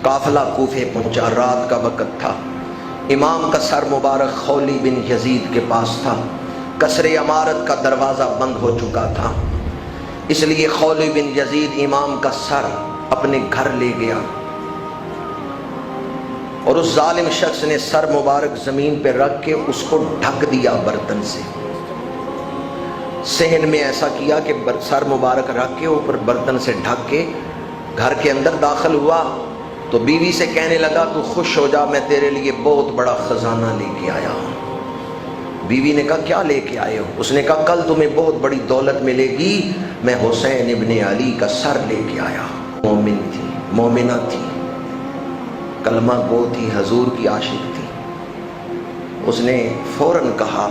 قافلہ کوفے پہنچا، رات کا وقت تھا، امام کا سر مبارک خولی بن یزید کے پاس تھا، قصر عمارت کا دروازہ بند ہو چکا تھا، اس لیے خولی بن یزید امام کا سر اپنے گھر لے گیا اور اس ظالم شخص نے سر مبارک زمین پہ رکھ کے اس کو ڈھک دیا برتن سے، صحن میں ایسا کیا کہ سر مبارک رکھ کے اوپر برتن سے ڈھک کے گھر کے اندر داخل ہوا تو بیوی سے کہنے لگا تو خوش ہو جا، میں تیرے لیے بہت بڑا خزانہ لے کے آیا ہوں۔ بیوی نے کہا کیا لے کے آئے ہو؟ اس نے کہا کل تمہیں بہت بڑی دولت ملے گی، میں حسین ابن علی کا سر لے کے آیا۔ مومن تھی، مومنہ تھی، کلمہ گو تھی، حضور کی عاشق تھی۔ اس نے فوراً کہا،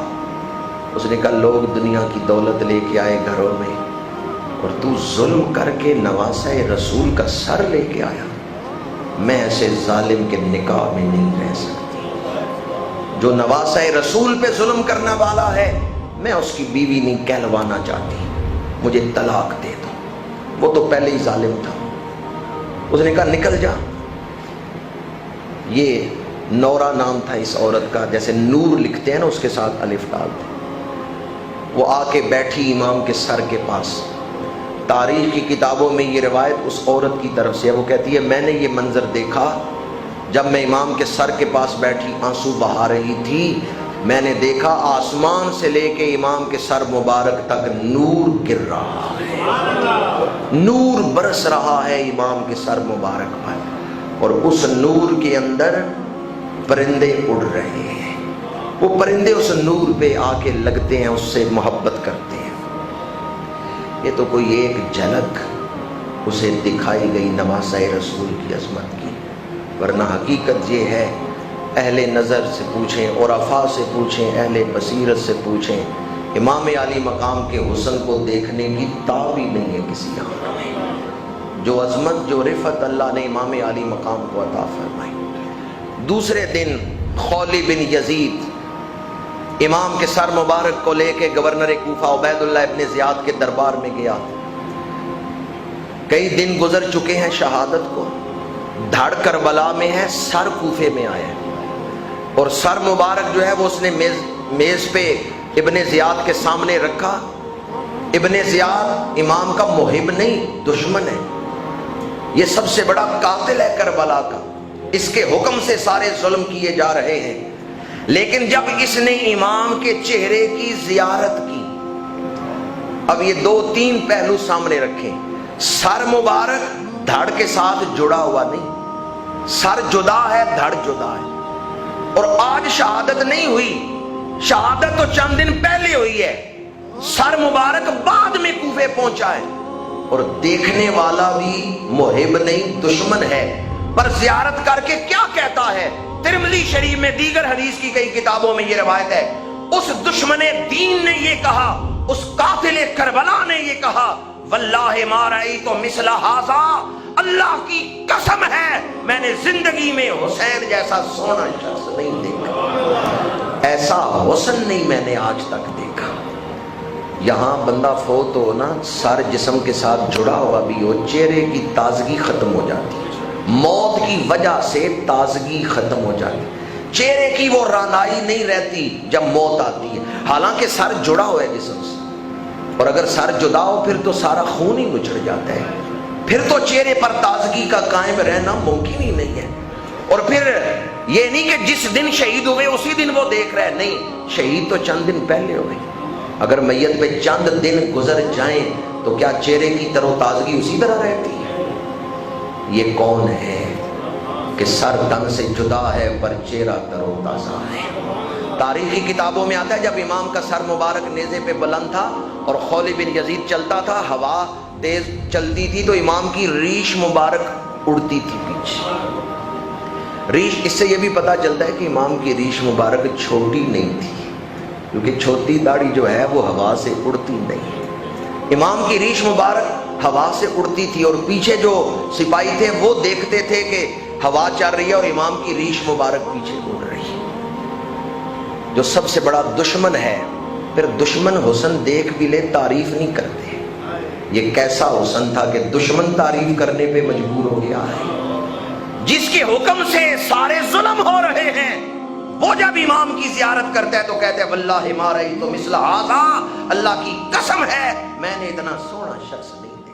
اس نے کہا لوگ دنیا کی دولت لے کے آئے گھروں میں اور تو ظلم کر کے نواسہ رسول کا سر لے کے آیا، میں ایسے ظالم کے نکاح میں نہیں رہ سکتی۔ جو نواسہ رسول پہ ظلم کرنے والا ہے میں اس کی بیوی نہیں کہلوانا چاہتی، مجھے طلاق دے دو۔ وہ تو پہلے ہی ظالم تھا۔ اس نے کہا نکل جا۔ یہ نورا نام تھا اس عورت کا، جیسے نور لکھتے ہیں نا اس کے ساتھ الف ڈال دیں۔ وہ آ کے بیٹھی امام کے سر کے پاس۔ تاریخ کی کتابوں میں یہ روایت اس عورت کی طرف سے ہے، وہ کہتی ہے میں نے یہ منظر دیکھا جب میں امام کے سر کے پاس بیٹھی آنسو بہا رہی تھی، میں نے دیکھا آسمان سے لے کے امام کے سر مبارک تک نور گر رہا ہے، نور برس رہا ہے امام کے سر مبارک پر، اور اس نور کے اندر پرندے اڑ رہے ہیں۔ وہ پرندے اس نور پہ آ کے لگتے ہیں، اس سے محبت کرتے ہیں۔ یہ تو کوئی ایک جھلک اسے دکھائی گئی نواسہ رسول کی عظمت کی، ورنہ حقیقت یہ ہے، اہل نظر سے پوچھیں، عرفاء سے پوچھیں، اہل بصیرت سے پوچھیں، امام علی مقام کے حسن کو دیکھنے کی تاب ہی نہیں ہے کسی آنکھ میں۔ جو عظمت، جو رفعت اللہ نے امام علی مقام کو عطا فرمائی۔ دوسرے دن خولی بن یزید امام کے سر مبارک کو لے کے گورنر کوفہ عبید اللہ ابن زیاد کے دربار میں گیا۔ کئی دن گزر چکے ہیں شہادت کو، دھڑ کربلا میں ہے، سر کوفے میں آیا ہے، اور سر مبارک جو ہے وہ اس نے میز پہ ابن زیاد کے سامنے رکھا۔ ابن زیاد امام کا محب نہیں، دشمن ہے، یہ سب سے بڑا قاتل ہے کربلا کا، اس کے حکم سے سارے ظلم کیے جا رہے ہیں۔ لیکن جب اس نے امام کے چہرے کی زیارت کی، اب یہ دو تین پہلو سامنے رکھیں، سر مبارک دھڑ کے ساتھ جڑا ہوا نہیں، سر جدا ہے، دھڑ جدا ہے، اور آج شہادت نہیں ہوئی، شہادت تو چند دن پہلے ہوئی ہے، سر مبارک بعد میں کوفے پہنچا ہے، اور دیکھنے والا بھی محب نہیں، دشمن ہے، پر زیارت کر کے کیا کہتا ہے؟ ترمذی شریف میں، دیگر حدیث کی کئی کتابوں میں یہ روایت ہے، اس دشمن دین نے یہ کہا، اس قاتل کربلا نے یہ کہا، واللہ ما رأیت مثل ھذا، اللہ کی قسم ہے میں نے زندگی میں حسین جیسا سونا شخص نہیں دیکھا، ایسا حسن نہیں میں نے آج تک دیکھا۔ یہاں بندہ فوت ہو نا، سر جسم کے ساتھ جڑا ہوا بھی ہو، چہرے کی تازگی ختم ہو جاتی ہے، موت کی وجہ سے تازگی ختم ہو جاتی، چہرے کی وہ رانائی نہیں رہتی جب موت آتی ہے، حالانکہ سر جڑا ہوا ہے جسم سے، اور اگر سر جدا ہو پھر تو سارا خون ہی مچھڑ جاتا ہے، پھر تو چہرے پر تازگی کا قائم رہنا ممکن ہی نہیں ہے۔ اور پھر یہ نہیں کہ جس دن شہید ہوئے اسی دن وہ دیکھ رہے، نہیں، شہید تو چند دن پہلے ہوئے، اگر میت پہ چند دن گزر جائیں تو کیا چہرے کی تر و تازگی اسی طرح رہتی ہے؟ یہ کون ہے کہ سر تن سے جدا ہے پر چہرہ تر و تازہ ہے؟ تاریخی کتابوں میں آتا ہے جب امام کا سر مبارک نیزے پہ بلند تھا اور خولی بن یزید چلتا تھا، ہوا تیز چلتی تھی تو امام کی ریش مبارک اڑتی تھی پیچھے۔ ریش، اس سے یہ بھی پتا چلتا ہے کہ امام کی ریش مبارک چھوٹی نہیں تھی، کیونکہ چھوٹی داڑھی جو ہے وہ ہوا سے اڑتی نہیں، امام کی ریش مبارک ہوا سے اڑتی تھی، اور پیچھے جو سپاہی تھے وہ دیکھتے تھے کہ ہوا چل رہی ہے اور امام کی ریش مبارک پیچھے اڑ رہی ہے۔ جو سب سے بڑا دشمن ہے، پھر دشمن حسن دیکھ بھی لے تعریف نہیں کرتے۔ یہ کیسا حسن تھا کہ دشمن تعریف کرنے پہ مجبور ہو گیا ہے۔ جس کے حکم سے سارے ظلم ہو رہے ہیں، وہ جب امام کی زیارت کرتا ہے تو کہتے ہیں واللہ ما رأیت مثل ھذا، اللہ کی قسم ہے میں نے اتنا سونا شخص نہیں